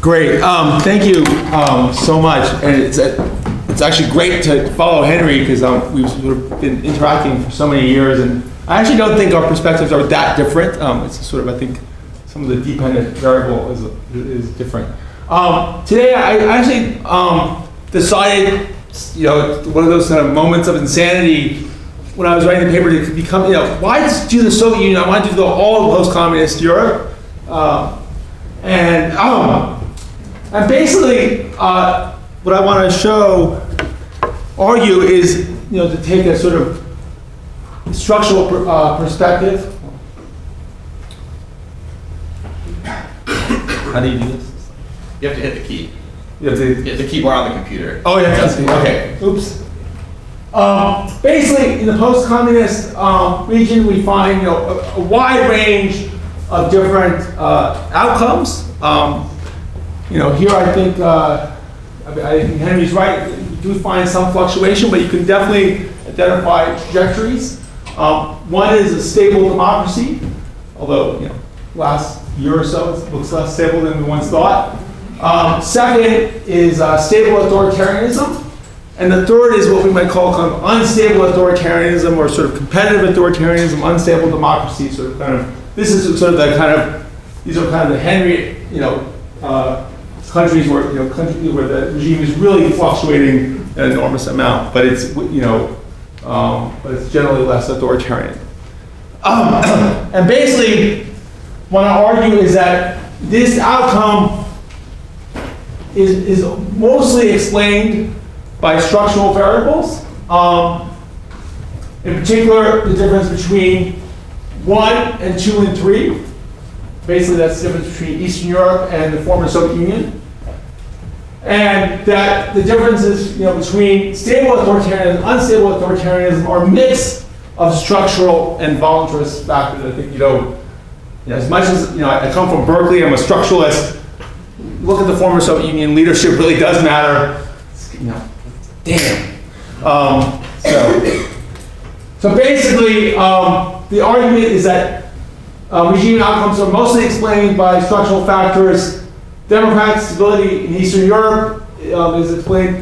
Great. Thank you so much. And it's actually great to follow Henry because we've sort of been interacting for so many years, and I actually don't think our perspectives are that different. It's sort of, I think, some of the dependent variable is different. Today, I actually decided, one of those kind of moments of insanity when I was writing the paper to become, why just do the Soviet Union? I want to do all of post-communist Europe. And basically, what I want to argue is, to take a sort of structural perspective. How do you do this? You have to hit the key. You have to hit the keyboard on the computer. Oh, yeah, that's me. Okay. Oops. Basically, in the post-communist region, we find a wide range of different outcomes. Here I think Henry's right. You do find some fluctuation, but you can definitely identify trajectories. One is a stable democracy, although last year or so it looks less stable than we once thought. Second is stable authoritarianism. And the third is what we might call kind of unstable authoritarianism, or sort of competitive authoritarianism, unstable democracy. Sort of kind of, this is sort of the kind of, these are kind of the Henry, countries where where the regime is really fluctuating an enormous amount, but it's but it's generally less authoritarian. And basically, what I argue is that this outcome is mostly explained by structural variables. In particular, the difference between 1 and 2 and 3. Basically, that's the difference between Eastern Europe and the former Soviet Union. And that the differences between stable authoritarianism and unstable authoritarianism are a mix of structural and voluntarist factors. I think, as much as, I come from Berkeley, I'm a structuralist. Look at the former Soviet Union, leadership really does matter. Damn. So basically, the argument is that regime outcomes are mostly explained by structural factors. Democratic stability in Eastern Europe is explained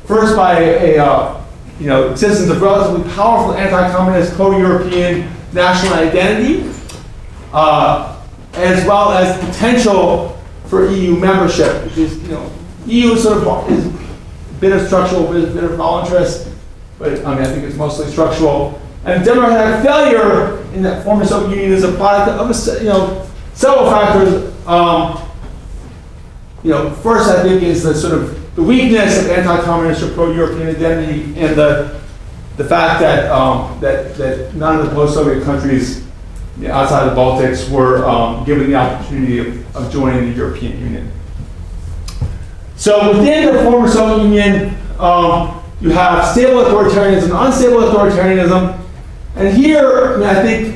first by existence of relatively powerful anti-communist pro-European national identity, as well as potential for EU membership, which is, EU sort of is a bit of structural, a bit of voluntarist, but I think it's mostly structural. And democratic failure in that former Soviet Union is a product of several factors. First, I think, is the sort of the weakness of anti-communist or pro-European identity, and the fact that that none of the post-Soviet countries outside the Baltics were given the opportunity of joining the European Union. So within the former Soviet Union, you have stable authoritarianism and unstable authoritarianism. And here, I think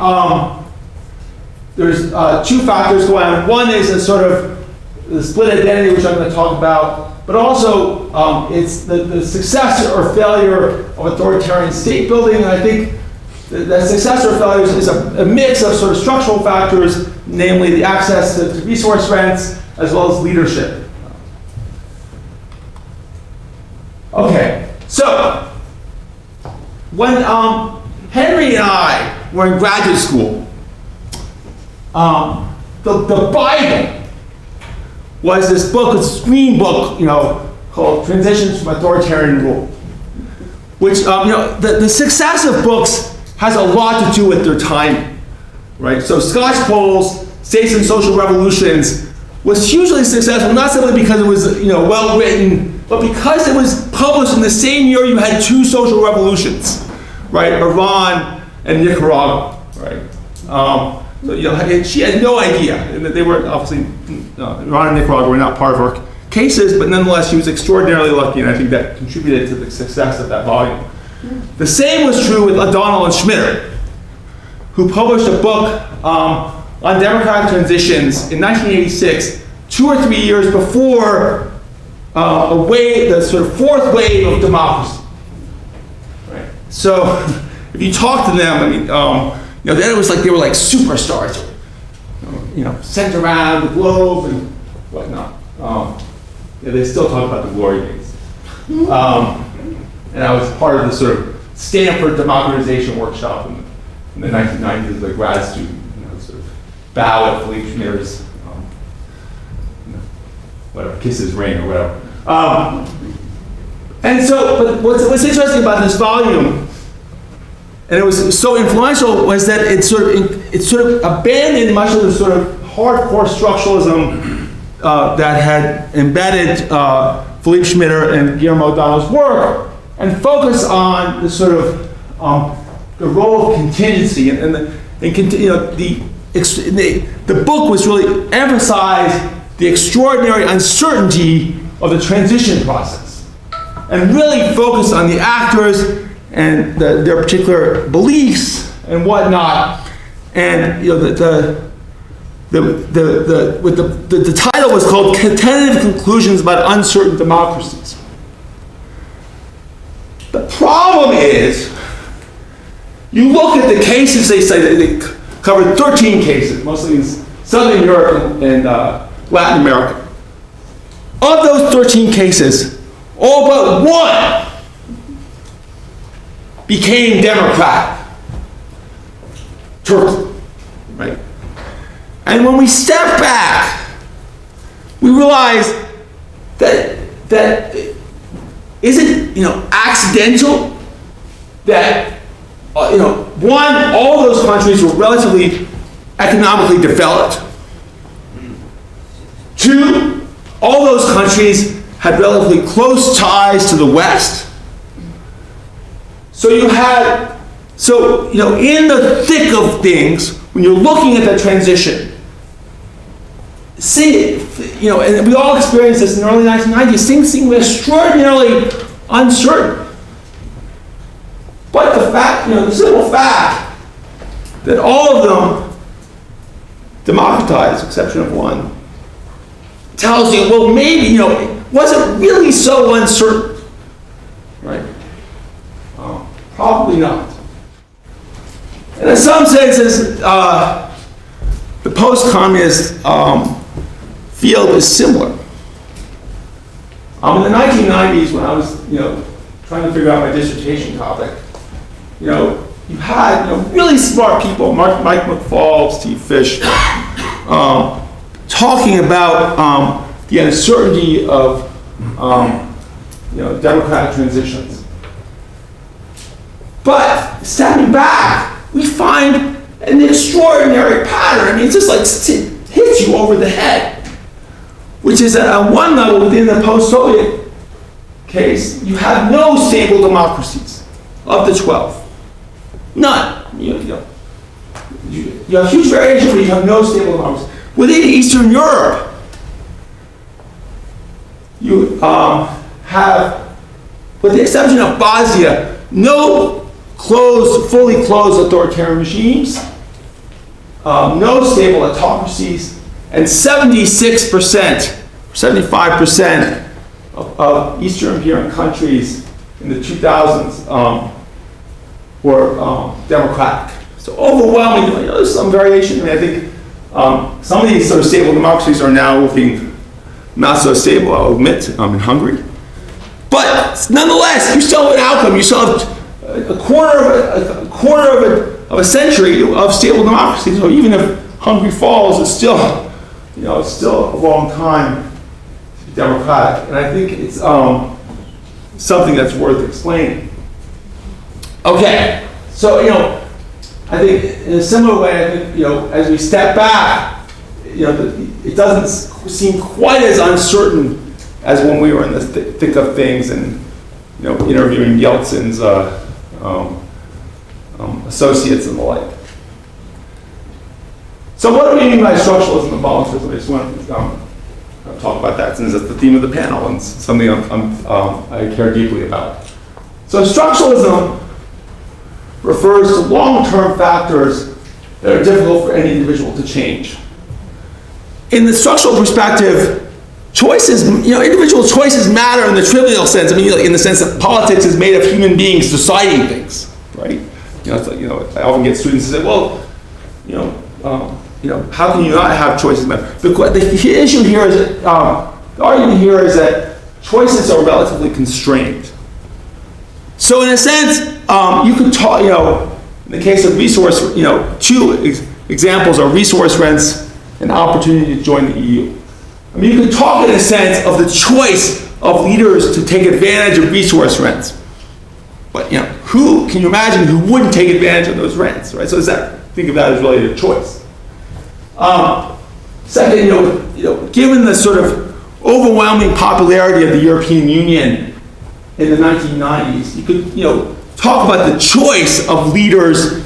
there's two factors going on. One is a sort of the split identity, which I'm going to talk about, but also it's the success or failure of authoritarian state building. And I think that success or failure is a mix of sort of structural factors, namely the access to resource rents, as well as leadership. Okay, so when Henry and I were in graduate school, the Bible was this book, it's a green book, called Transitions from Authoritarian Rule, which, the success of books has a lot to do with their timing, right? So Scotch Poles, States and Social Revolutions was hugely successful, not simply because it was, well written, but because it was published in the same year you had two social revolutions, right? Iran and Nicaragua, right? She had no idea, and that they were obviously, Iran and Nicaragua were not part of her cases, but nonetheless, she was extraordinarily lucky, and I think that contributed to the success of that volume. The same was true with O'Donnell and Schmitter, who published a book on democratic transitions in 1986, 2 or 3 years before the sort of fourth wave of democracy. Right. So, if you talk to them, then it was like they were like superstars, sent around the globe, and whatnot. Yeah, they still talk about the glory days. And I was part of the sort of Stanford democratization workshop in the 1990s as a grad student, sort of bow at Philippe Schmitter's, whatever, kiss his ring or whatever. And so, but what's interesting about this volume, and it was so influential, was that it sort of abandoned much of the sort of hardcore structuralism that had embedded Philippe Schmitter and Guillermo O'Donnell's work, and focused on the sort of the role of contingency, and the book was really emphasized the extraordinary uncertainty of the transition process, and really focused on the actors and their particular beliefs and whatnot. And the title was called Tentative Conclusions About Uncertain Democracies. The problem is, you look at the cases they say, they covered 13 cases, mostly in Southern Europe and Latin America. Of those 13 cases, all but one became democratic. Turkey, right? And when we step back, we realize that is it accidental that one, all those countries were relatively economically developed. Two, all those countries had relatively close ties to the West. So in the thick of things, when you're looking at that transition, and we all experienced this in the early 1990s, things seemed extraordinarily uncertain. But the simple fact that all of them democratized, exception of one, tells you, well, maybe, was it really so uncertain? Right? Probably not. And in some senses, the post-communist field is similar. In the 1990s, when I was, trying to figure out my dissertation topic, you had really smart people, Mike McFall, Steve Fish, talking about the uncertainty of democratic transitions. But stepping back, we find an extraordinary pattern. I mean, it's just like it hits you over the head, which is that at one level within the post-Soviet case, you have no stable democracies of the 12. None. You have huge variation, but you have no stable democracies. Within Eastern Europe, you have, with the exception of Bosnia, no fully closed authoritarian regimes, no stable autocracies, and 76%, 75% of Eastern European countries in the 2000s were democratic. So overwhelmingly, there's some variation. I mean, I think some of these sort of stable democracies are now looking not so stable, I'll admit, in Hungary. But nonetheless, you still have an outcome. You still have a quarter of a century of stable democracy. So even if Hungary falls, it's still, it's still a long time to be democratic. And I think it's something that's worth explaining. Okay, so I think in a similar way, I think as we step back, it doesn't seem quite as uncertain as when we were in the thick of things and interviewing Yeltsin's associates and the like. So what do we mean by structuralism and voluntarism? I just want to talk about that since it's the theme of the panel and something I care deeply about. So structuralism refers to long-term factors that are difficult for any individual to change. In the structural perspective, choices, individual choices matter in the trivial sense. I mean, in the sense that politics is made of human beings deciding things, right? It's like, I often get students who say, well, how can you not have choices? The issue here is that, the argument here is that choices are relatively constrained. So in a sense, you could talk, in the case of resource, two examples are resource rents and opportunity to join the EU. I mean, you could talk in a sense of the choice of leaders to take advantage of resource rents. But, who, can you imagine who wouldn't take advantage of those rents, right? So think of that as really a choice. Second, given the sort of overwhelming popularity of the European Union in the 1990s, you could, talk about the choice of leaders,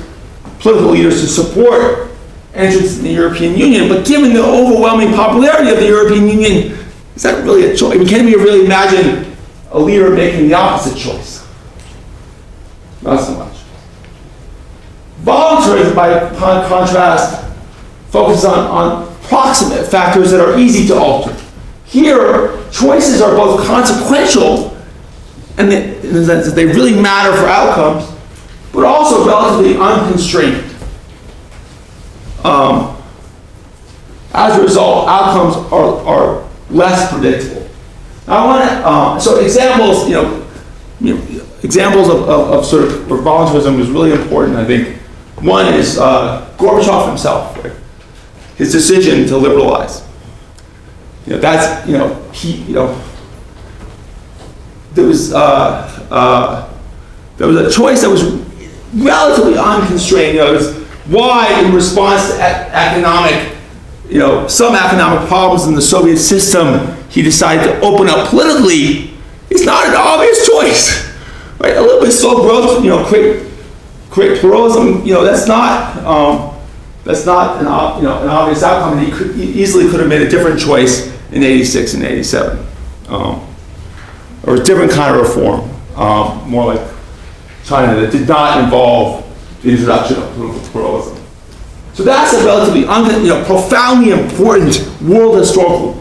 political leaders, to support entrance in the European Union. But given the overwhelming popularity of the European Union, is that really a choice? I mean, can we really imagine a leader making the opposite choice? Not so much. Voluntarism, by contrast, focuses on proximate factors that are easy to alter. Here, choices are both consequential, and in the sense that they really matter for outcomes, but also relatively unconstrained. As a result, outcomes are less predictable. Now, I want to, so examples, examples of sort of where voluntarism is really important, I think. One is Gorbachev himself, right? His decision to liberalize. That's, there was a choice that was relatively unconstrained. It was why, in response to economic, some economic problems in the Soviet system, he decided to open up politically. It's not an obvious choice, right? A little bit slow growth, create pluralism. That's not an obvious outcome. And he easily could have made a different choice in '86 and '87, or a different kind of reform, more like China, that did not involve the introduction of political pluralism. So that's a relatively, profoundly important world historical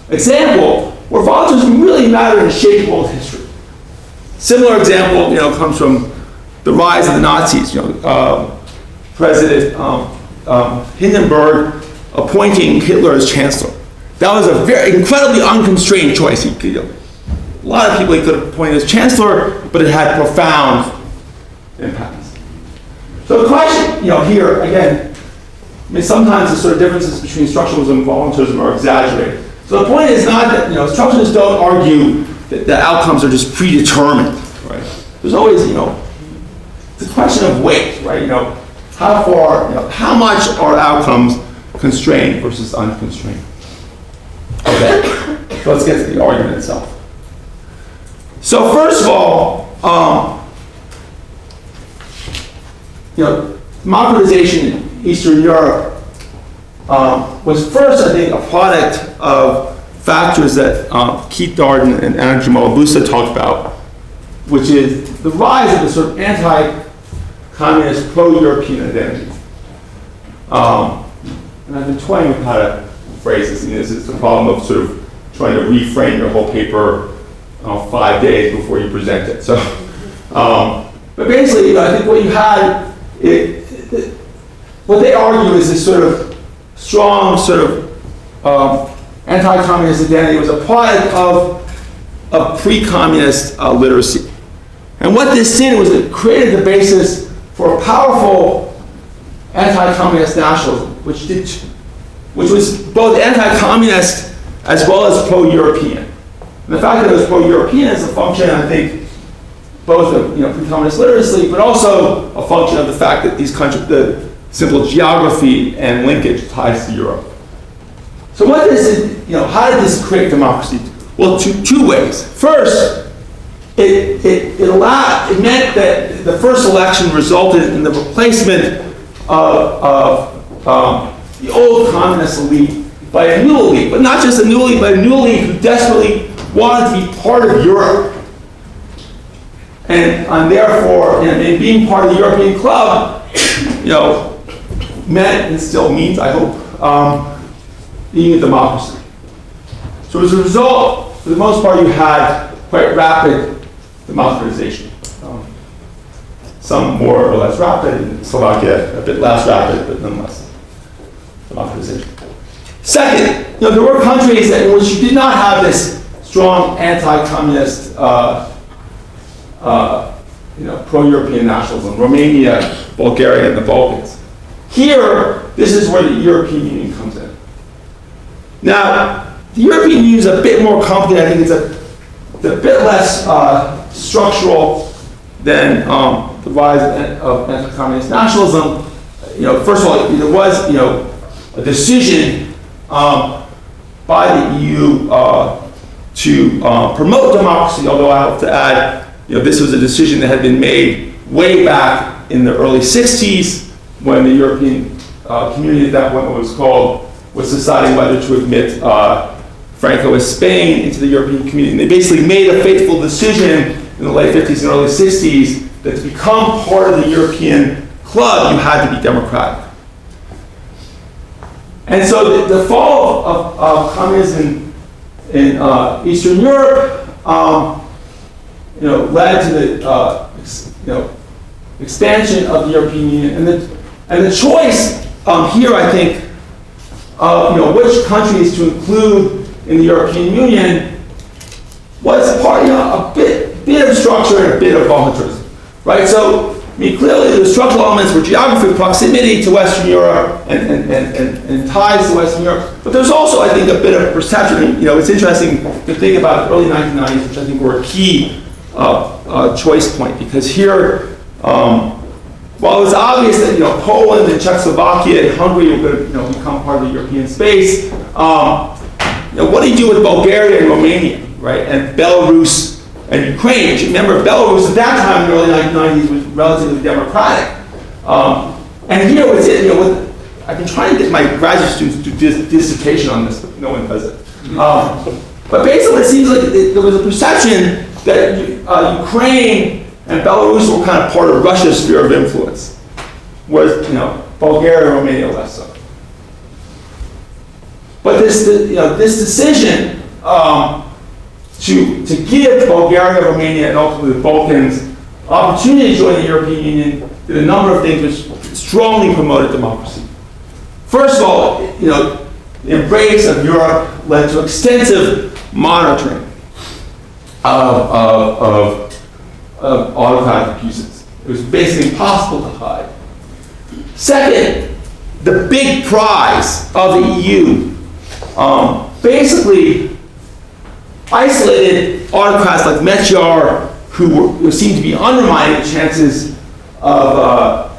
example where voluntarism really mattered and shaped world history. Similar example, comes from the rise of the Nazis. President Hindenburg appointing Hitler as chancellor. That was a very incredibly unconstrained choice. A lot of people he could have appointed as chancellor, but it had profound impacts. So the question, here again, sometimes the sort of differences between structuralism and voluntarism are exaggerated. So the point is not that structuralists don't argue that the outcomes are just predetermined, right? There's always it's a question of weight, right? How far, how much are outcomes constrained versus unconstrained? Okay, so let's get to the argument itself. So first of all, democratization in Eastern Europe was first, I think, a product of factors that Keith Darden and Anna Jamal Busa talked about, which is the rise of the sort of anti-communist, pro-European identity. And I've been toying with how to phrase this. This is the problem of sort of trying to reframe your whole paper 5 days before you present it. So, but basically, I think what you had, what they argue is this sort of strong sort of anti-communist identity was a product of pre-communist literacy. And what this did was it created the basis for a powerful anti-communist nationalism, which was both anti-communist as well as pro-European. And the fact that it was pro-European is a function, I think, both of pre-communist literacy, but also a function of the fact that these countries, the simple geography and linkage ties to Europe. So what this is, how did this create democracy? Well, two ways. First, it meant that the first election resulted in the replacement of the old communist elite by a new elite, but not just a new elite, but a new elite who desperately wanted to be part of Europe. And therefore, in being part of the European club, meant and still means, I hope, being a democracy. So as a result, for the most part, you had quite rapid democratization. Some more or less rapid, in Slovakia a bit less rapid, but nonetheless. democratization. Second, there were countries in which you did not have this strong anti-communist, pro-European nationalism. Romania, Bulgaria, and the Balkans. Here, this is where the European Union comes in. Now, the European Union is a bit more complicated. I think it's a bit less structural than the rise of anti-communist nationalism. First of all, there was, a decision by the EU to promote democracy. Although I have to add, this was a decision that had been made way back in the early '60s when the European community at that point, what was called, was deciding whether to admit Franco as Spain into the European community. And they basically made a fateful decision in the late 50s and early 60s that to become part of the European club, you had to be democratic. And so the fall of communism in Eastern Europe, led to the expansion of the European Union, and the choice here, I think, of which countries to include in the European Union was part, a bit of structure and a bit of voluntarism, right? So, clearly the structural elements were geography, proximity to Western Europe, and ties to Western Europe. But there's also, I think, a bit of perception. It's interesting to think about the early 1990s, which I think were a key choice point, because here, while it was obvious that Poland and Czechoslovakia and Hungary were going to become part of the European space, what do you do with Bulgaria and Romania, right? And Belarus and Ukraine? Which, remember, Belarus at that time in the early 1990s was relatively democratic. And here was it. I've been trying to get my graduate students to do dissertation on this, but no one does it. But basically, it seems like there was a perception that Ukraine and Belarus were kind of part of Russia's sphere of influence, whereas Bulgaria and Romania less so. But this decision to give Bulgaria, Romania, and ultimately the Balkans opportunity to join the European Union did a number of things which strongly promoted democracy. First of all, the embrace of Europe led to extensive monitoring of autocratic abuses. It was basically impossible to hide. Second, the big prize of the EU basically isolated autocrats like Mečiar, who seemed to be undermining the chances of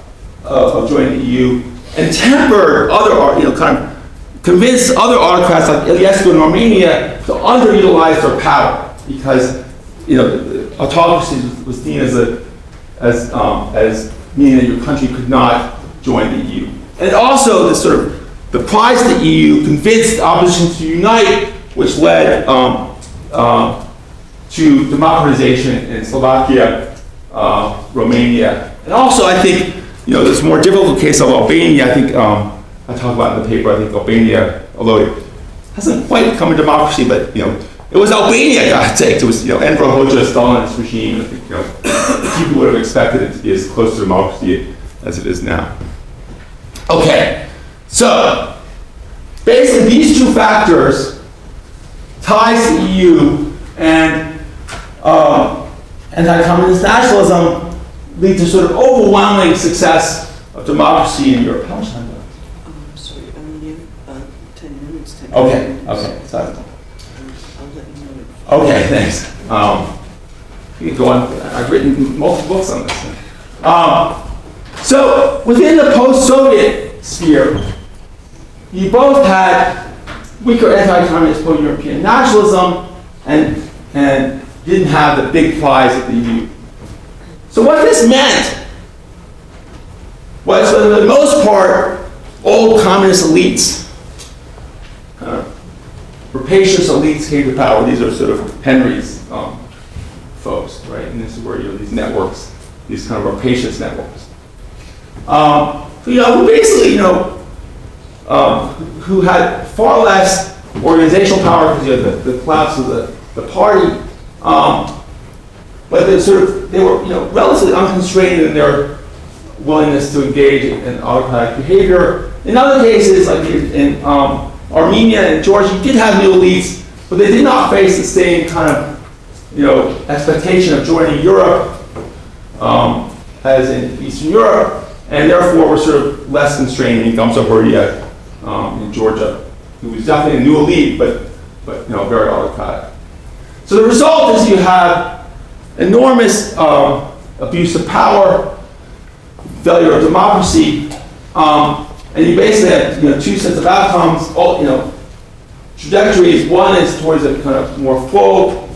joining the EU, and tempered other, convinced other autocrats like Iliescu in Romania to underutilize their power, because autocracy was seen as meaning that your country could not join the EU. And also the prize of the EU convinced the opposition to unite, which led to democratization in Slovakia, Romania, and also I think this more difficult case of Albania. I think I talk about in the paper. I think Albania, although it hasn't quite become a democracy, but it was Albania, God's sake. It was Enver Hoxha, Stalinist regime. I think people would have expected it to be as close to democracy as it is now. Okay, so basically these two factors, ties to the EU and anti-communist nationalism, lead to overwhelming success of democracy in Europe. How much time do I have? Sorry, only 10 minutes. 10 Okay, minutes. okay. Sorry. I'll let you know. Okay, thanks. You can go on. I've written multiple books on this. So within the post-Soviet sphere, you both had weaker anti-communist pro-European nationalism and didn't have the big prize of the EU. So what this meant was, for the most part, old communist elites, rapacious elites came to power. These are Henry's folks, right? And this is where these networks, these kind of rapacious networks. Who basically, who had far less organizational power because you had the collapse of the party, but they were relatively unconstrained in their willingness to engage in autocratic behavior, in other cases, like in Armenia and Georgia, you did have new elites, but they did not face the same kind of, expectation of joining Europe as in Eastern Europe, and therefore were sort of less constrained. In Gamsa in Georgia, who was definitely a new elite, but very autocratic. So the result is you have enormous abuse of power, failure of democracy, and you basically have two sets of outcomes. Trajectories. One is towards a kind of more full,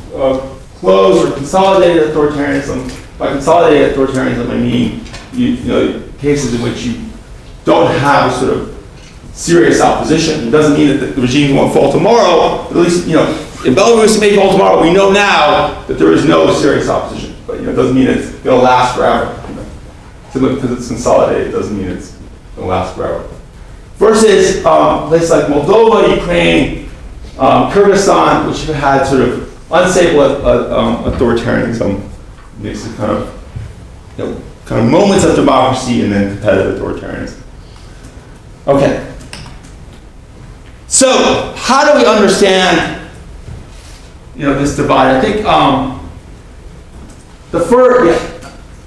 closed or consolidated authoritarianism. By consolidated authoritarianism, I mean cases in which you don't have a sort of serious opposition. It doesn't mean that the regime won't fall tomorrow. At least in Belarus, it may fall tomorrow. We know now that there is no serious opposition, but it doesn't mean it's going to last forever. Simply because it's consolidated doesn't mean it's going to last forever. Versus places like Moldova, Ukraine, Kyrgyzstan, which have had sort of unstable authoritarianism, makes it kind of moments of democracy and then competitive authoritarianism. Okay. So how do we understand this divide? I think the first,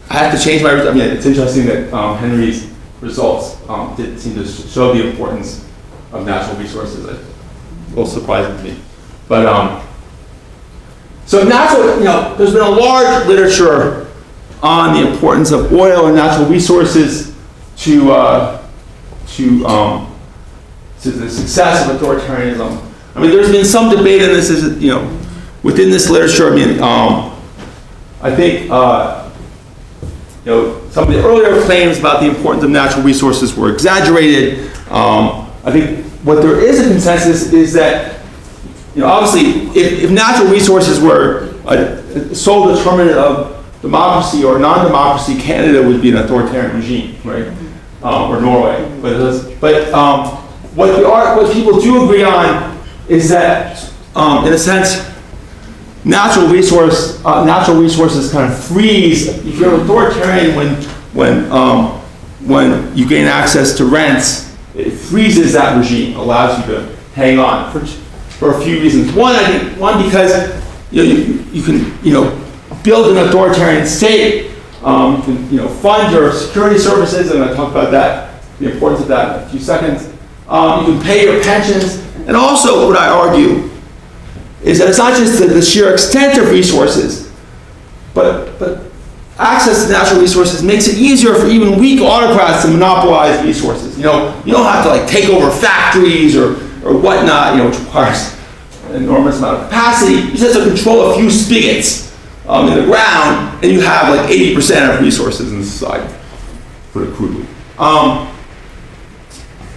I have to change my. I mean, it's interesting that Henry's results did seem to show the importance of natural resources. A little surprising to me, but so natural. There's been a large literature on the importance of oil and natural resources to the success of authoritarianism. I mean, there's been some debate in this. Within this literature. I mean, I think some of the earlier claims about the importance of natural resources were exaggerated. I think what there is a consensus is that, obviously, if natural resources were a sole determinant of democracy or non-democracy, Canada would be an authoritarian regime, right? Or Norway. But what people do agree on is that, in a sense, natural resources kind of freeze. If you're an authoritarian, when you gain access to rents, it freezes that regime, allows you to hang on for a few reasons. One because you can build an authoritarian state. You can fund your security services, and I'll talk about that, the importance of that in a few seconds. You can pay your pensions, and also what I argue is that it's not just the sheer extent of resources, but access to natural resources makes it easier for even weak autocrats to monopolize resources. You don't have to take over factories or whatnot, which requires an enormous amount of capacity. You just have to control a few spigots in the ground, and you have 80% of resources in society, put it crudely.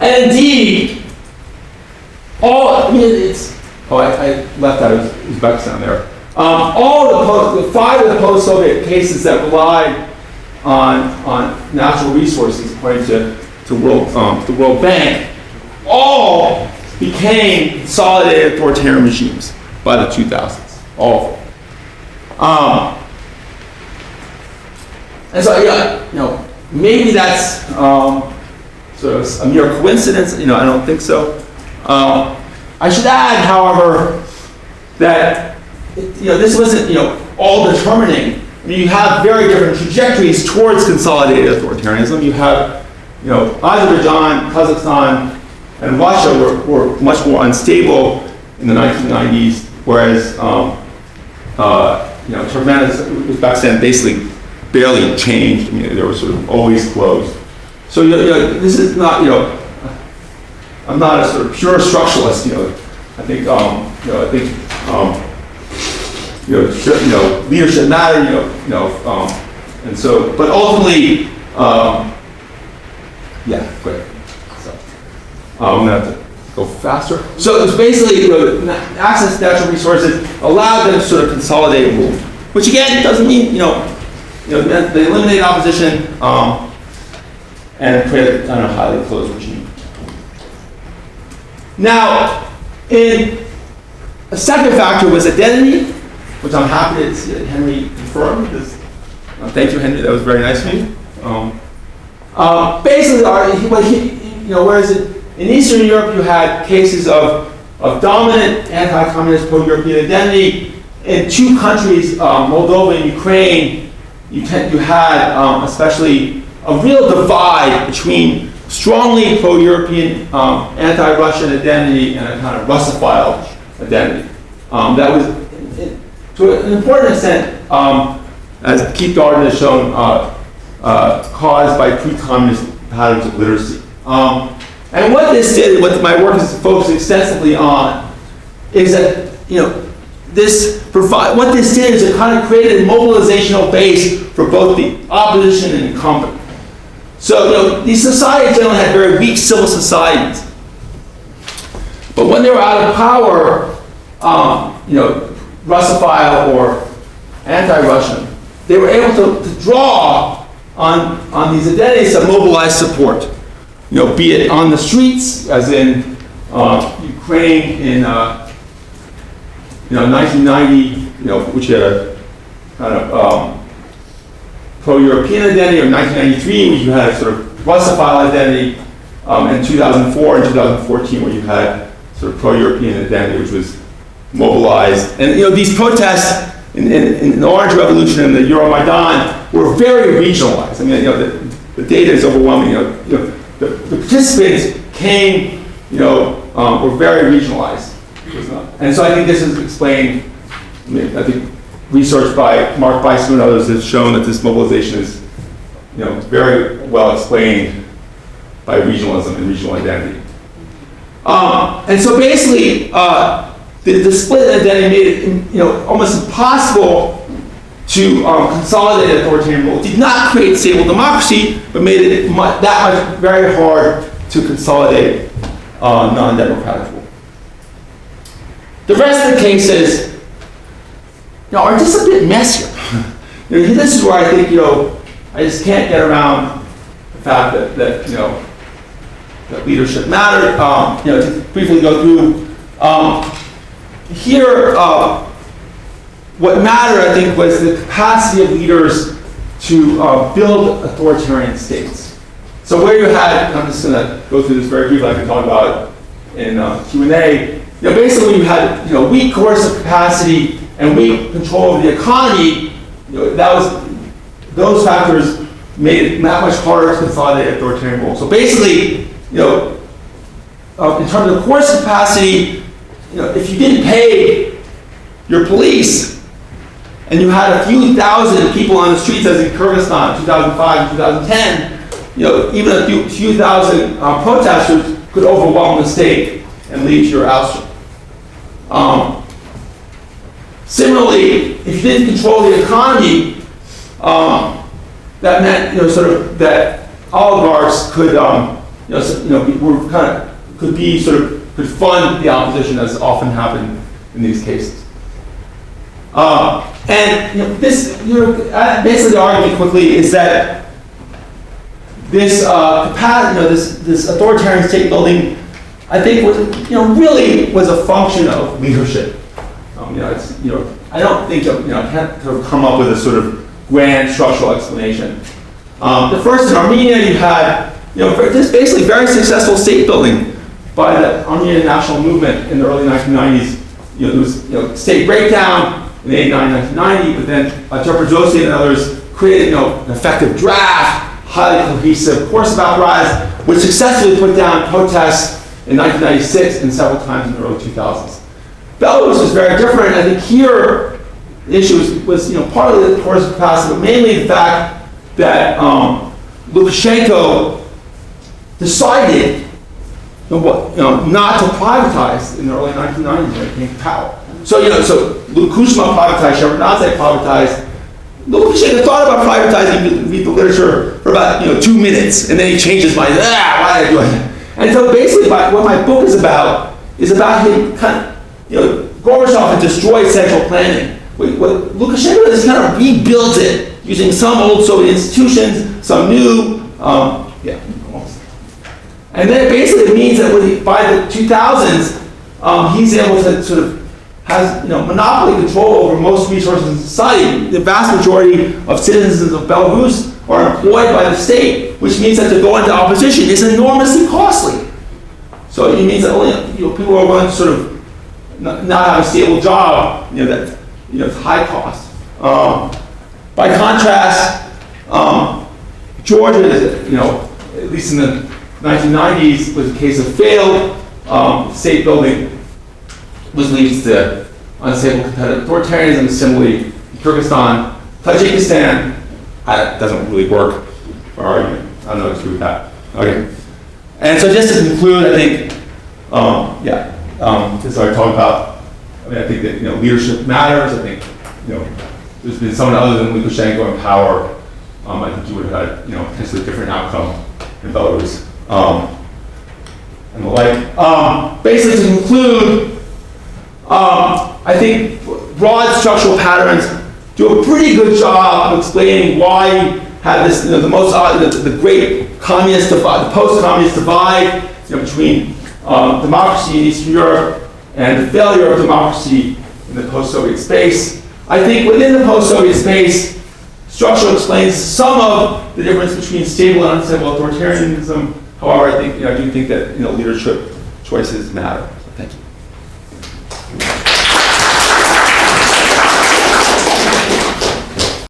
And indeed, I left out Uzbekistan there. The 5 of the post-Soviet cases that relied on natural resources, according to the World Bank, all became consolidated authoritarian regimes by the 2000s. All of them. And so, maybe that's sort of a mere coincidence. I don't think so. I should add, however, that this wasn't all determining. I mean, you have very different trajectories towards consolidated authoritarianism. You have Azerbaijan, Kazakhstan, and Russia were much more unstable in the 1990s, whereas Turkmenistan, Uzbekistan basically barely changed. I mean, they were sort of always closed. So this is not I'm not a sort of pure structuralist. I think leadership matter. And so, but ultimately, great. So I'm gonna have to go faster. So it's basically access to natural resources allowed them to sort of consolidate rule, which again doesn't mean they eliminate opposition and create a kind of highly closed regime. Now, in a second factor was identity, which I'm happy to see that Henry confirmed. Thank you, Henry. That was very nice of you. Basically, what whereas in Eastern Europe you had cases of dominant anti-communist pro-European identity. In two countries, Moldova and Ukraine, you had especially a real divide between strongly pro-European anti-Russian identity and a kind of Russophile identity. That was, to an important extent, as Keith Darden has shown, caused by pre-communist patterns of literacy. And what this did, what my work is focused extensively on, is that, what this did is it kind of created a mobilizational base for both the opposition and incumbent. So, these societies generally had very weak civil societies. But when they were out of power, Russophile or anti-Russian, they were able to draw on these identities to mobilize support. Be it on the streets, as in Ukraine in 1990, which had a kind of pro-European identity, or 1993, which you had a sort of Russophile identity, and 2004 and 2014, where you had sort of pro-European identity, which was mobilized. And these protests in the Orange Revolution and the Euromaidan were very regionalized. I mean, the data is overwhelming. The participants came, were very regionalized. And so I think this is explained, I think research by Mark Weissman and others has shown that this mobilization is, very well explained by regionalism and regional identity. And so basically, the split identity made it, almost impossible to consolidate authoritarian rule. It did not create stable democracy, but made it that much very hard to consolidate non-democratic rule. The rest of the cases, are just a bit messier. This is where I think, I just can't get around the fact that that leadership mattered. To briefly go through here. What mattered, I think, was the capacity of leaders to build authoritarian states. So where you had, I'm just going to go through this very briefly, I can talk about it in Q&A. Basically you had weak coercive capacity and weak control of the economy. Those factors made it that much harder to consolidate authoritarian rule. So basically, in terms of coercive capacity, if you didn't pay your police, and you had a few thousand people on the streets, as in Kyrgyzstan in 2005 and 2010, even a few thousand protesters could overwhelm the state and lead to your ousting. Similarly, if you didn't control the economy, that meant that oligarchs could could fund the opposition, as often happened in these cases. Basically the argument quickly is that this capacity, this authoritarian state building, I think was, really was a function of leadership. I don't think I can't sort of come up with a sort of grand structural explanation. The first in Armenia, you had this basically very successful state building by the Armenian national movement in the early 1990s. There was state breakdown in 1990, but then Trajectories and others created an effective draft, highly cohesive course of apparatus, which successfully put down protests in 1996 and several times in the early 2000s. Belarus was very different. I think here the issue was partly the course of capacity, but mainly the fact that Lukashenko decided not to privatize in the early 1990s when he came to power. So Kuchma privatized, Shevardnadze privatized. Lukashenko thought about privatizing, you read the literature, for about 2 minutes, and then he changed his mind. Why did I do it? And so basically, what my book is about him Gorbachev had destroyed central planning. What Lukashenko has kind of rebuilt it using some old Soviet institutions, some new, almost. And then basically it means that by the 2000s, he's able to sort of has monopoly control over most resources in society. The vast majority of citizens of Belarus are employed by the state, which means that to go into opposition is enormously costly. So it means that only people are willing to sort of not have a stable job, that it's high cost. By contrast, Georgia, at least in the 1990s, was a case of failed state building, which leads to unstable competitive authoritarianism. Similarly, in Kyrgyzstan, Tajikistan, that doesn't really work for argument. I don't know if you agree with that. Okay. And so just to conclude, I think, this is what I talk about. I think that leadership matters. I think there's been someone other than Lukashenko in power. I think you would have had potentially different outcome in Belarus and the like. Basically, to conclude, I think broad structural patterns do a pretty good job of explaining why you have this, the great communist divide, the post-communist divide, between democracy in Eastern Europe and the failure of democracy in the post-Soviet space. I think within the post-Soviet space, structure explains some of the difference between stable and unstable authoritarianism. However, I do think that leadership choices matter. So thank you.